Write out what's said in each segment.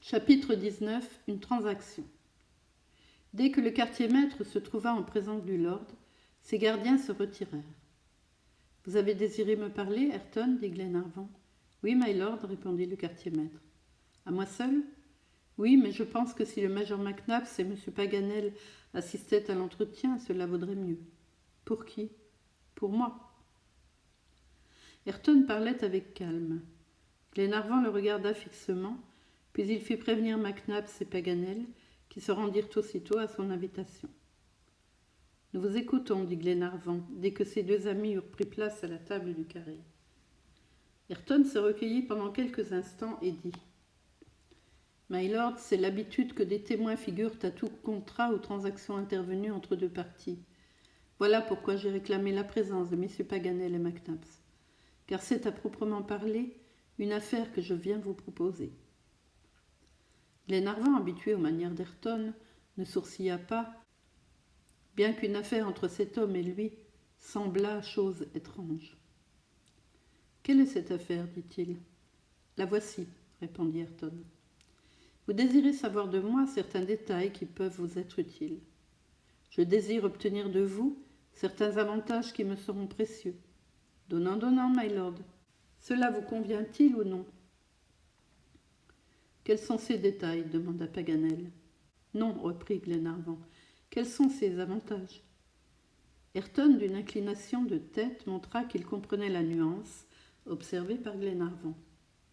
Chapitre 19. Une transaction. Dès que le quartier-maître se trouva en présence du lord, ses gardiens se retirèrent. « Vous avez désiré me parler, Ayrton » dit Glenarvan. « Oui, my lord, répondit le quartier-maître. « À moi seul ?»« Oui, mais je pense que si le major Mac Nabbs et M. Paganel assistaient à l'entretien, cela vaudrait mieux. »« Pour qui ?»« Pour moi. » Ayrton parlait avec calme. Glenarvan le regarda fixement, puis il fit prévenir Mac Nabbs et Paganel, qui se rendirent aussitôt à son invitation. « Nous vous écoutons, dit Glenarvan, dès que ses deux amis eurent pris place à la table du carré. Ayrton se recueillit pendant quelques instants et dit « My lord, c'est l'habitude que des témoins figurent à tout contrat ou transaction intervenue entre deux parties. Voilà pourquoi j'ai réclamé la présence de messieurs Paganel et Mac Nabbs, car c'est à proprement parler une affaire que je viens vous proposer. » Glenarvan, habitué aux manières d'Ayrton, ne sourcilla pas, bien qu'une affaire entre cet homme et lui semblât chose étrange. « Quelle est cette affaire » dit-il. « La voici, » répondit Ayrton. « Vous désirez savoir de moi certains détails qui peuvent vous être utiles. Je désire obtenir de vous certains avantages qui me seront précieux. Donnant, donnant, my lord. Cela vous convient-il ou non ?»« Quels sont ces détails » demanda Paganel. « Non, reprit Glenarvan. Quels sont ces avantages ?» Ayrton, d'une inclination de tête, montra qu'il comprenait la nuance observée par Glenarvan.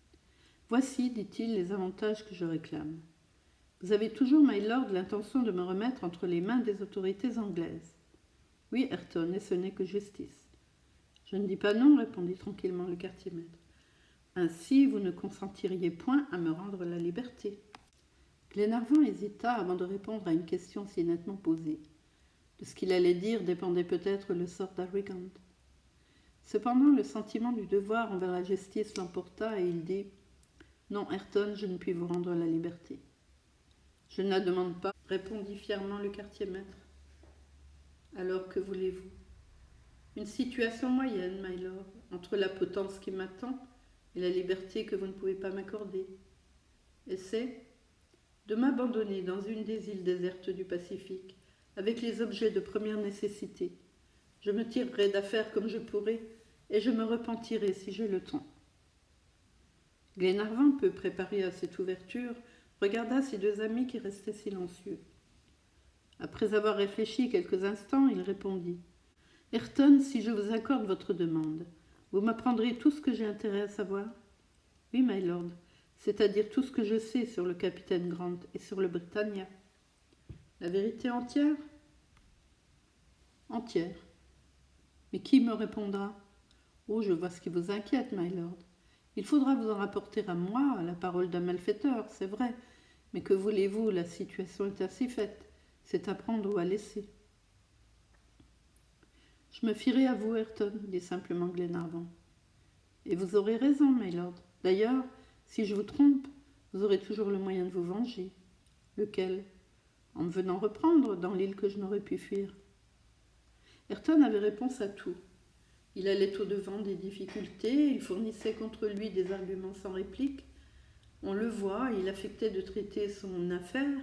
« Voici, dit-il, les avantages que je réclame. Vous avez toujours, my lord, l'intention de me remettre entre les mains des autorités anglaises. Oui, Ayrton, et ce n'est que justice. Je ne dis pas non, répondit tranquillement le quartier-maître. Ainsi, vous ne consentiriez point à me rendre la liberté. » Glenarvan hésita avant de répondre à une question si nettement posée. De ce qu'il allait dire dépendait peut-être le sort d'Harry Grant. Cependant, le sentiment du devoir envers la justice l'emporta et il dit « Non, Ayrton, je ne puis vous rendre la liberté. »« Je ne la demande pas, » répondit fièrement le quartier-maître. « Alors, que voulez-vous ?»« Une situation moyenne, my lord, entre la potence qui m'attend et la liberté que vous ne pouvez pas m'accorder. Et c'est de m'abandonner dans une des îles désertes du Pacifique, avec les objets de première nécessité. Je me tirerai d'affaire comme je pourrai, et je me repentirai si j'ai le temps. » Glenarvan, peu préparé à cette ouverture, regarda ses deux amis qui restaient silencieux. Après avoir réfléchi quelques instants, il répondit « Ayrton, si je vous accorde votre demande, vous m'apprendrez tout ce que j'ai intérêt à savoir ?»« Oui, my lord, c'est-à-dire tout ce que je sais sur le capitaine Grant et sur le Britannia. »« La vérité entière ?»« Entière. »« Mais qui me répondra ? » ?»« Oh, je vois ce qui vous inquiète, my lord. Il faudra vous en rapporter à moi, à la parole d'un malfaiteur, c'est vrai, mais que voulez-vous, la situation est ainsi faite, c'est à prendre ou à laisser. »« Je me fierai à vous, Ayrton, dit simplement Glenarvan. »« Et vous aurez raison, my lord. D'ailleurs, si je vous trompe, vous aurez toujours le moyen de vous venger. »« Lequel ? » ?»« En me venant reprendre dans l'île que je n'aurais pu fuir. » Ayrton avait réponse à tout. Il allait au-devant des difficultés, il fournissait contre lui des arguments sans réplique. On le voit, il affectait de traiter son affaire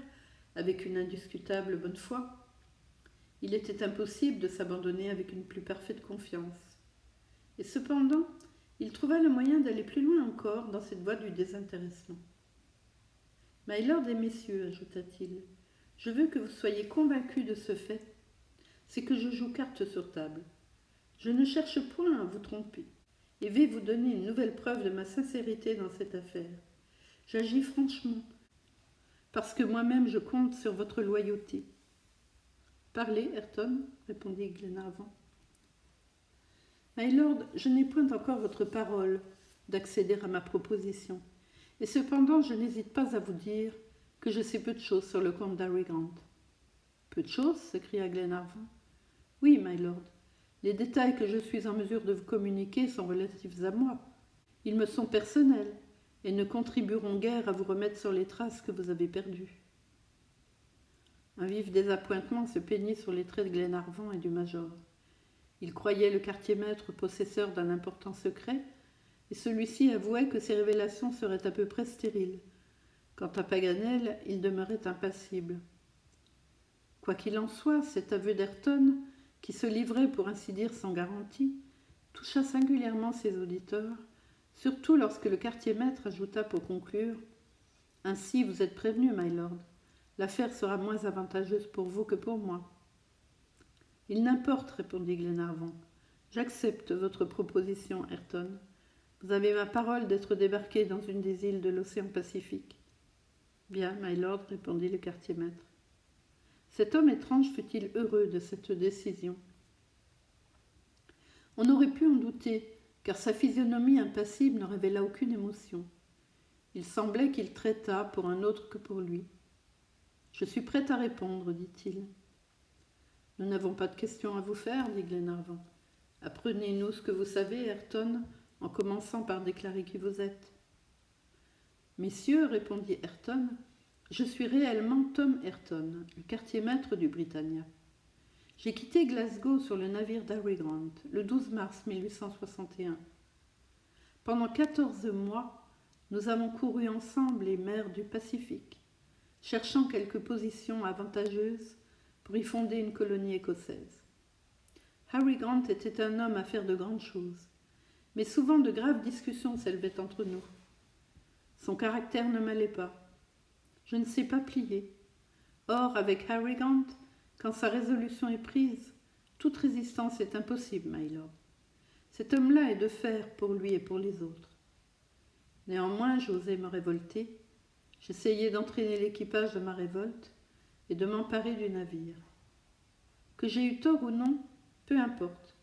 avec une indiscutable bonne foi. Il était impossible de s'abandonner avec une plus parfaite confiance. Et cependant, il trouva le moyen d'aller plus loin encore dans cette voie du désintéressement. « My lord et messieurs, ajouta-t-il, je veux que vous soyez convaincus de ce fait, c'est que je joue carte sur table. Je ne cherche point à vous tromper, et vais vous donner une nouvelle preuve de ma sincérité dans cette affaire. J'agis franchement, parce que moi-même je compte sur votre loyauté. »« Parlez, Ayrton, répondit Glenarvan. »« My lord, je n'ai point encore votre parole d'accéder à ma proposition, et cependant je n'hésite pas à vous dire que je sais peu de choses sur le comte d'Harry Grant. »« Peu de choses ?» s'écria Glenarvan. « Oui, my lord. Les détails que je suis en mesure de vous communiquer sont relatifs à moi. Ils me sont personnels et ne contribueront guère à vous remettre sur les traces que vous avez perdues. » Un vif désappointement se peignit sur les traits de Glenarvan et du major. Il croyait le quartier-maître possesseur d'un important secret, et celui-ci avouait que ses révélations seraient à peu près stériles, Quant à Paganel, il demeurait impassible. Quoi qu'il en soit, cet aveu d'Ayrton, qui se livrait pour ainsi dire sans garantie, toucha singulièrement ses auditeurs, surtout lorsque le quartier-maître ajouta pour conclure « Ainsi vous êtes prévenu, my lord. L'affaire sera moins avantageuse pour vous que pour moi. » « Il n'importe, répondit Glenarvan. J'accepte votre proposition, Ayrton. Vous avez ma parole d'être débarqué dans une des îles de l'océan Pacifique. Bien, my lord, répondit le quartier-maître. Cet homme étrange fut-il heureux de cette décision? On aurait pu en douter, car sa physionomie impassible ne révéla aucune émotion. Il semblait qu'il traitât pour un autre que pour lui. « Je suis prêt à répondre, dit-il. »« Nous n'avons pas de questions à vous faire, dit Glenarvan. Apprenez-nous ce que vous savez, Ayrton, en commençant par déclarer qui vous êtes. »« Messieurs, répondit Ayrton, je suis réellement Tom Ayrton, le quartier-maître du Britannia. J'ai quitté Glasgow sur le navire d'Harry Grant le 12 mars 1861. Pendant 14 mois, nous avons couru ensemble les mers du Pacifique, cherchant quelques positions avantageuses pour y fonder une colonie écossaise. Harry Grant était un homme à faire de grandes choses, mais souvent de graves discussions s'élevaient entre nous. Son caractère ne m'allait pas. Je ne sais pas plier. Or, avec Harry Grant, quand sa résolution est prise, toute résistance est impossible, my lord. Cet homme-là est de fer pour lui et pour les autres. Néanmoins, j'osai me révolter. J'essayai d'entraîner l'équipage de ma révolte et de m'emparer du navire. Que j'ai eu tort ou non, peu importe.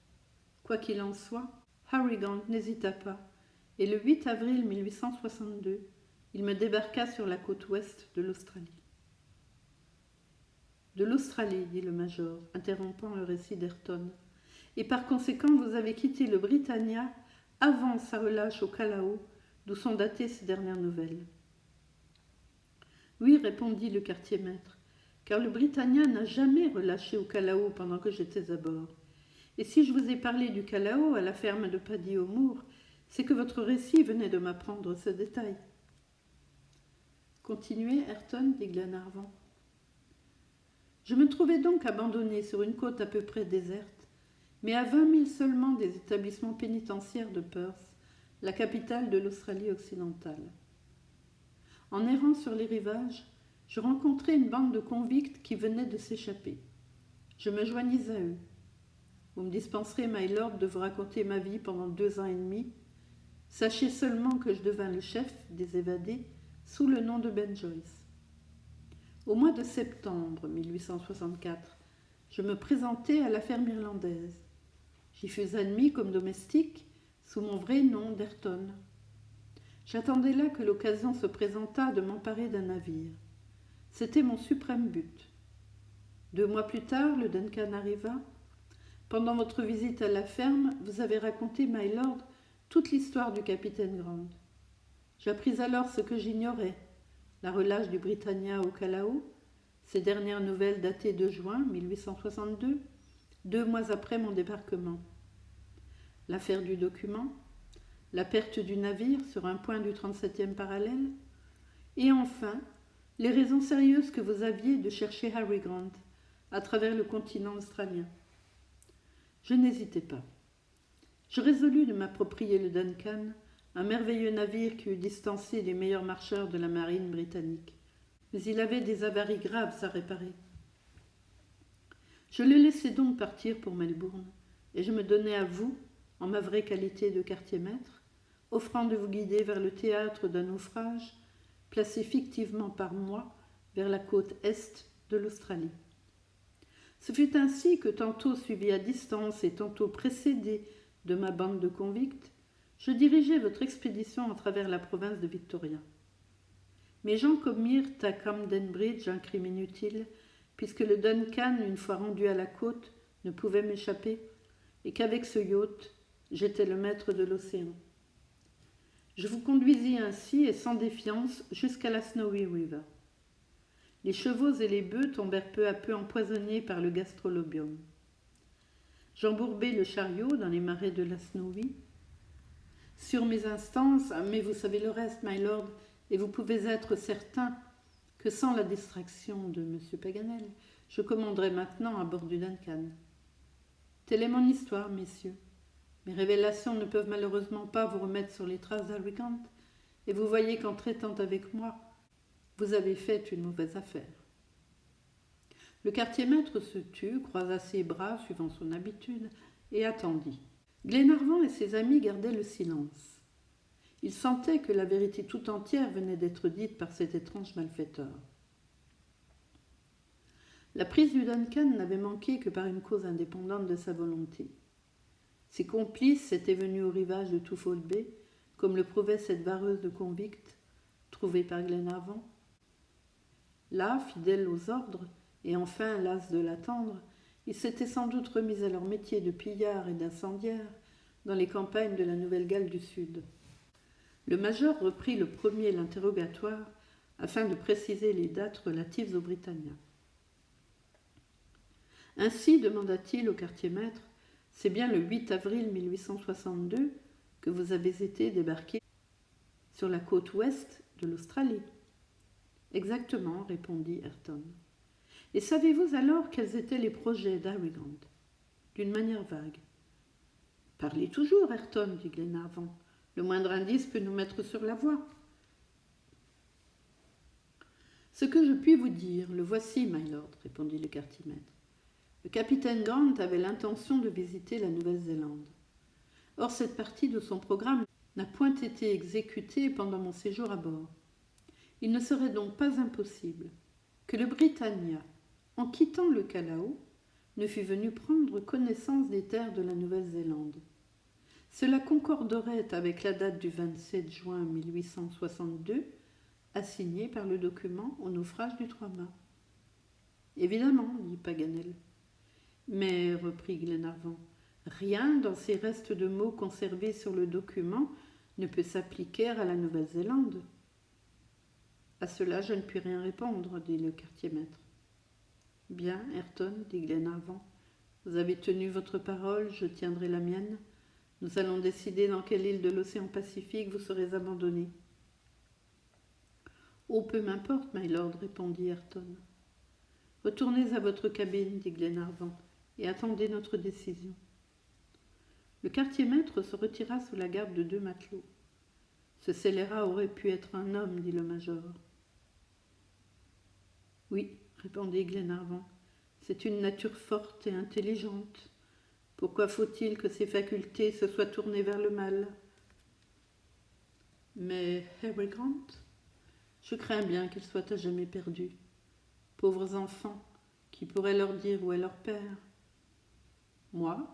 Quoi qu'il en soit, Harry Grant n'hésita pas, et le 8 avril 1862, il me débarqua sur la côte ouest de l'Australie. De l'Australie, dit le major, interrompant le récit d'Ayrton, et par conséquent vous avez quitté le Britannia avant sa relâche au Callao, d'où sont datées ces dernières nouvelles. Oui, répondit le quartier-maître, car le Britannia n'a jamais relâché au Callao pendant que j'étais à bord. Et si je vous ai parlé du Callao à la ferme de Paddy O'Moore, c'est que votre récit venait de m'apprendre ce détail. Continuez, Ayrton, dit Glenarvan. Je me trouvais donc abandonné sur une côte à peu près déserte, mais à 20 milles seulement des établissements pénitentiaires de Perth, la capitale de l'Australie occidentale. En errant sur les rivages, je rencontrai une bande de convicts qui venaient de s'échapper. Je me joignis à eux. Vous me dispenserez, my lord, de vous raconter ma vie pendant 2 ans et demi. Sachez seulement que je devins le chef des évadés sous le nom de Ben Joyce. Au mois de septembre 1864, je me présentai à la ferme irlandaise. J'y fus admis comme domestique sous mon vrai nom d'Ayrton. J'attendais là que l'occasion se présentât de m'emparer d'un navire. C'était mon suprême but. 2 mois plus tard, le Duncan arriva. Pendant votre visite à la ferme, vous avez raconté, my lord, toute l'histoire du capitaine Grant. J'appris alors ce que j'ignorais, la relâche du Britannia au Callao, ces dernières nouvelles datées de juin 1862, 2 mois après mon débarquement. L'affaire du document, la perte du navire sur un point du 37e parallèle, et enfin, les raisons sérieuses que vous aviez de chercher Harry Grant à travers le continent australien. Je n'hésitais pas. Je résolus de m'approprier le Duncan, un merveilleux navire qui eût distancé les meilleurs marcheurs de la marine britannique. Mais il avait des avaries graves à réparer. Je le laissai donc partir pour Melbourne, et je me donnai à vous, en ma vraie qualité de quartier-maître, offrant de vous guider vers le théâtre d'un naufrage, placé fictivement par moi vers la côte est de l'Australie. Ce fut ainsi que, tantôt suivi à distance et tantôt précédé de ma bande de convicts, je dirigeai votre expédition à travers la province de Victoria. Mes gens commirent à Camden Bridge un crime inutile, puisque le Duncan, une fois rendu à la côte, ne pouvait m'échapper, et qu'avec ce yacht, j'étais le maître de l'océan. Je vous conduisis ainsi et sans défiance jusqu'à la Snowy River. Les chevaux et les bœufs tombèrent peu à peu empoisonnés par le gastrolobium. J'embourbai le chariot dans les marais de la Snowy. Sur mes instances, mais vous savez le reste, my lord, et vous pouvez être certain que sans la distraction de M. Paganel, je commanderai maintenant à bord du Duncan. Telle est mon histoire, messieurs. Mes révélations ne peuvent malheureusement pas vous remettre sur les traces d'Harry Grant, et vous voyez qu'en traitant avec moi, vous avez fait une mauvaise affaire. Le quartier-maître se tut, croisa ses bras suivant son habitude, et attendit. Glenarvan et ses amis gardaient le silence. Ils sentaient que la vérité tout entière venait d'être dite par cet étrange malfaiteur. La prise du Duncan n'avait manqué que par une cause indépendante de sa volonté. Ses complices étaient venus au rivage de Twofold Bay, comme le prouvait cette vareuse de convicts trouvée par Glenarvan. Là, fidèles aux ordres, et enfin las de l'attendre, ils s'étaient sans doute remis à leur métier de pillards et d'incendiaires dans les campagnes de la Nouvelle-Galles du Sud. Le major reprit le premier l'interrogatoire afin de préciser les dates relatives au Britannia. Ainsi, demanda-t-il au quartier-maître, c'est bien le 8 avril 1862 que vous avez été débarqué sur la côte ouest de l'Australie. Exactement, répondit Ayrton. Et savez-vous alors quels étaient les projets d'Harry Grant? D'une manière vague. Parlez toujours, Ayrton, dit Glenarvan. Le moindre indice peut nous mettre sur la voie. Ce que je puis vous dire, le voici, my lord, répondit le quartier-maître. Le capitaine Grant avait l'intention de visiter la Nouvelle-Zélande. Or, cette partie de son programme n'a point été exécutée pendant mon séjour à bord. Il ne serait donc pas impossible que le Britannia, en quittant le Callao, ne fût venu prendre connaissance des terres de la Nouvelle-Zélande. Cela concorderait avec la date du 27 juin 1862, assignée par le document au naufrage du Trois-Mâts. Évidemment, dit Paganel. Mais, reprit Glenarvan, rien dans ces restes de mots conservés sur le document ne peut s'appliquer à la Nouvelle-Zélande. À cela, je ne puis rien répondre, dit le quartier-maître. Bien, Ayrton, dit Glenarvan, vous avez tenu votre parole, je tiendrai la mienne. Nous allons décider dans quelle île de l'océan Pacifique vous serez abandonné. Oh, peu m'importe, my lord, répondit Ayrton. Retournez à votre cabine, dit Glenarvan, et attendez notre décision. Le quartier-maître se retira sous la garde de 2 matelots. Ce scélérat aurait pu être un homme, dit le major. Oui, répondit Glenarvan, c'est une nature forte et intelligente. Pourquoi faut-il que ses facultés se soient tournées vers le mal? Mais Harry Grant, je crains bien qu'il soit à jamais perdu. Pauvres enfants, qui pourrait leur dire où est leur père? Moi,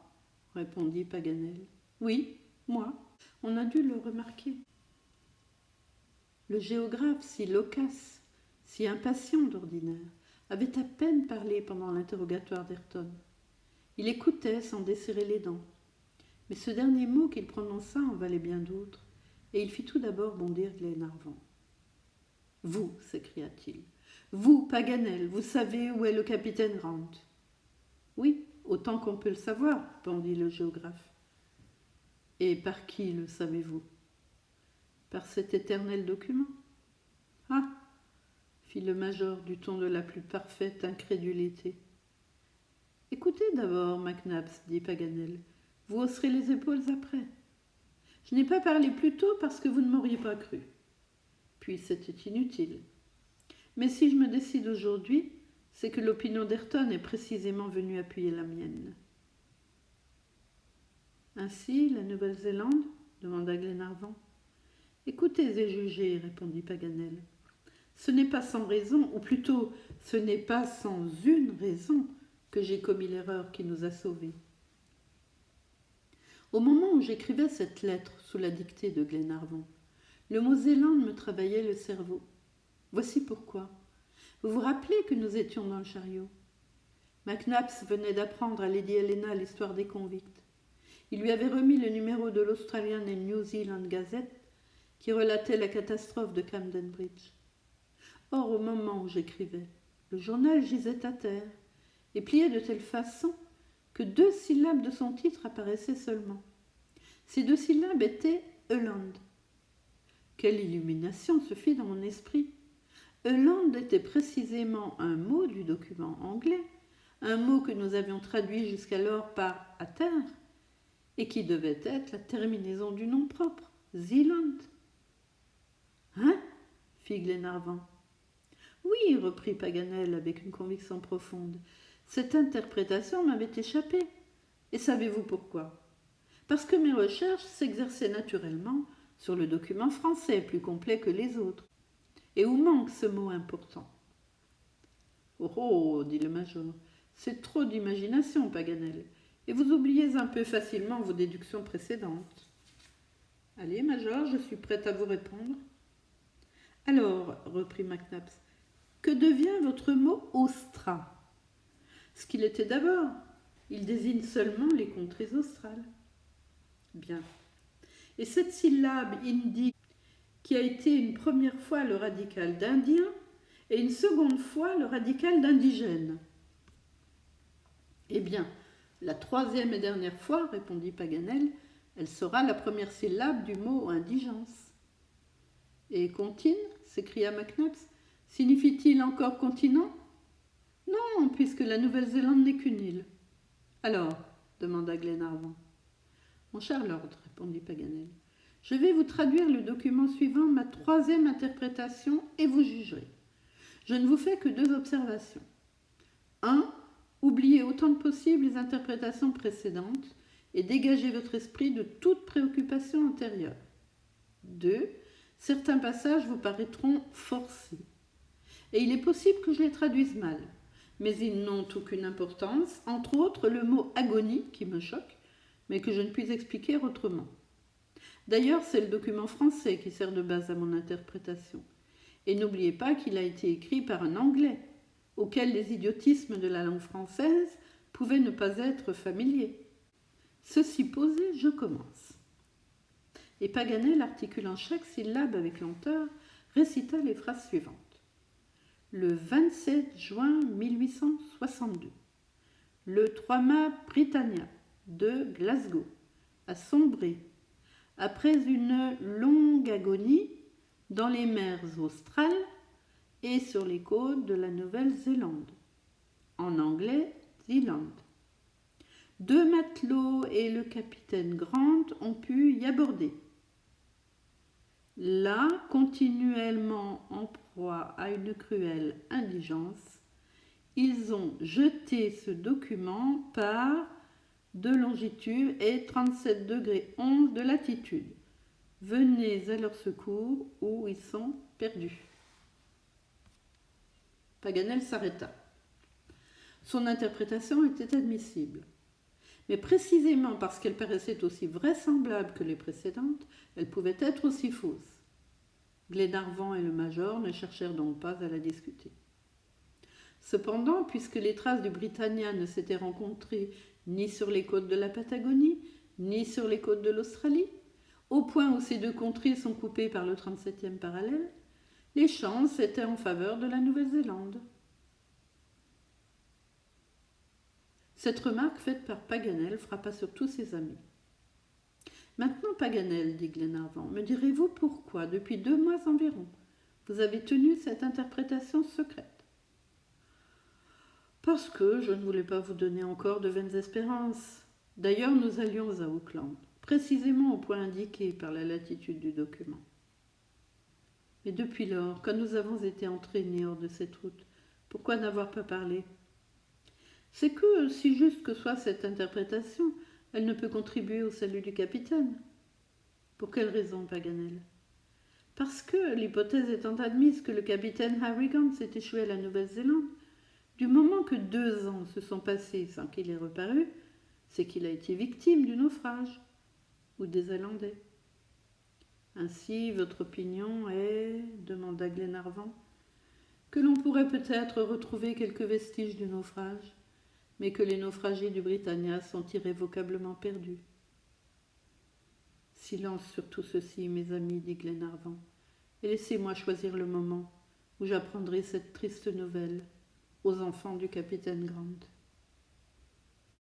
répondit Paganel. Oui, moi, on a dû le remarquer. Le géographe, si loquace, si impatient d'ordinaire, avait à peine parlé pendant l'interrogatoire d'Ayrton. Il écoutait sans desserrer les dents. Mais ce dernier mot qu'il prononça en valait bien d'autres, et il fit tout d'abord bondir Glenarvan. « Vous, s'écria-t-il, vous, Paganel, vous savez où est le capitaine Grant? »« Oui, autant qu'on peut le savoir, répondit le géographe. »« Et par qui le savez-vous? »« Par cet éternel document. »« Ah !» fit le major du ton de la plus parfaite incrédulité. « Écoutez d'abord, McNabbs, dit Paganel. Vous hausserez les épaules après. Je n'ai pas parlé plus tôt parce que vous ne m'auriez pas cru. Puis c'était inutile. Mais si je me décide aujourd'hui, c'est que l'opinion d'Ayrton est précisément venue appuyer la mienne. Ainsi, la Nouvelle-Zélande demanda Glenarvan. Écoutez et jugez, répondit Paganel. Ce n'est pas sans raison, ou plutôt, ce n'est pas sans une raison que j'ai commis l'erreur qui nous a sauvés. Au moment où j'écrivais cette lettre sous la dictée de Glenarvan, le mot Zélande me travaillait le cerveau. Voici pourquoi. Vous vous rappelez que nous étions dans le chariot? McNabbs venait d'apprendre à Lady Helena l'histoire des convicts. Il lui avait remis le numéro de l'Australian and New Zealand Gazette qui relatait la catastrophe de Camden Bridge. Or, au moment où j'écrivais, le journal gisait à terre et plié de telle façon que 2 syllabes de son titre apparaissaient seulement. Ces 2 syllabes étaient « Eland ». Quelle illumination se fit dans mon esprit! Land était précisément un mot du document anglais, un mot que nous avions traduit jusqu'alors par « à terre » et qui devait être la terminaison du nom propre, Zealand. « Hein » fit Glenarvan. « Oui, reprit Paganel avec une conviction profonde, cette interprétation m'avait échappé. Et savez-vous pourquoi? Parce que mes recherches s'exerçaient naturellement sur le document français, plus complet que les autres. Et où manque ce mot important? Oh, oh, dit le major, c'est trop d'imagination, Paganel, et vous oubliez un peu facilement vos déductions précédentes. Allez, major, je suis prête à vous répondre. Alors, reprit McNabbs, que devient votre mot Austra? Ce qu'il était d'abord, il désigne seulement les contrées australes. Bien. Et cette syllabe indique qui a été une première fois le radical d'Indien et une seconde fois le radical d'indigène. Eh bien, la troisième et dernière fois, répondit Paganel, elle sera la première syllabe du mot indigence. Et contine, s'écria McNabbs, signifie-t-il encore continent? Non, puisque la Nouvelle-Zélande n'est qu'une île. Alors, demanda Glenarvan. Mon cher Lord, répondit Paganel, je vais vous traduire le document suivant, ma troisième interprétation, et vous jugerez. Je ne vous fais que 2 observations. 1. Oubliez autant que possible les interprétations précédentes et dégagez votre esprit de toute préoccupation antérieure. 2. Certains passages vous paraîtront forcés. Et il est possible que je les traduise mal, mais ils n'ont aucune importance, entre autres le mot agonie qui me choque, mais que je ne puis expliquer autrement. D'ailleurs, c'est le document français qui sert de base à mon interprétation. Et n'oubliez pas qu'il a été écrit par un Anglais, auquel les idiotismes de la langue française pouvaient ne pas être familiers. Ceci posé, je commence. Et Paganel, articulant chaque syllabe avec lenteur, récita les phrases suivantes. Le 27 juin 1862, le 3 mâts Britannia de Glasgow a sombré après une longue agonie dans les mers australes et sur les côtes de la Nouvelle-Zélande, en anglais Zealand. 2 matelots et le capitaine Grant ont pu y aborder. Là, continuellement en proie à une cruelle indigence, ils ont jeté ce document par de longitude et 37 degrés 11 de latitude. Venez à leur secours ou ils sont perdus. Paganel s'arrêta. Son interprétation était admissible. Mais précisément parce qu'elle paraissait aussi vraisemblable que les précédentes, elle pouvait être aussi fausse. Glenarvan et le major ne cherchèrent donc pas à la discuter. Cependant, puisque les traces du Britannia ne s'étaient rencontrées ni sur les côtes de la Patagonie, ni sur les côtes de l'Australie, au point où ces 2 contrées sont coupées par le 37e parallèle, les chances étaient en faveur de la Nouvelle-Zélande. Cette remarque faite par Paganel frappa sur tous ses amis. Maintenant, Paganel, dit Glenarvan, me direz-vous pourquoi, depuis 2 mois environ, vous avez tenu cette interprétation secrète? Parce que je ne voulais pas vous donner encore de vaines espérances. D'ailleurs, nous allions à Auckland, précisément au point indiqué par la latitude du document. Mais depuis lors, quand nous avons été entraînés hors de cette route, pourquoi n'avoir pas parlé? C'est que, si juste que soit cette interprétation, elle ne peut contribuer au salut du capitaine. Pour quelle raison, Paganel? Parce que, l'hypothèse étant admise que le capitaine Harrigan s'est échoué à la Nouvelle-Zélande, du moment que 2 ans se sont passés sans qu'il ait reparu, c'est qu'il a été victime du naufrage, ou des Zélandais. Ainsi, votre opinion est, demanda Glenarvan, que l'on pourrait peut-être retrouver quelques vestiges du naufrage, mais que les naufragés du Britannia sont irrévocablement perdus. Silence sur tout ceci, mes amis, dit Glenarvan, et laissez-moi choisir le moment où j'apprendrai cette triste nouvelle aux enfants du capitaine Grant.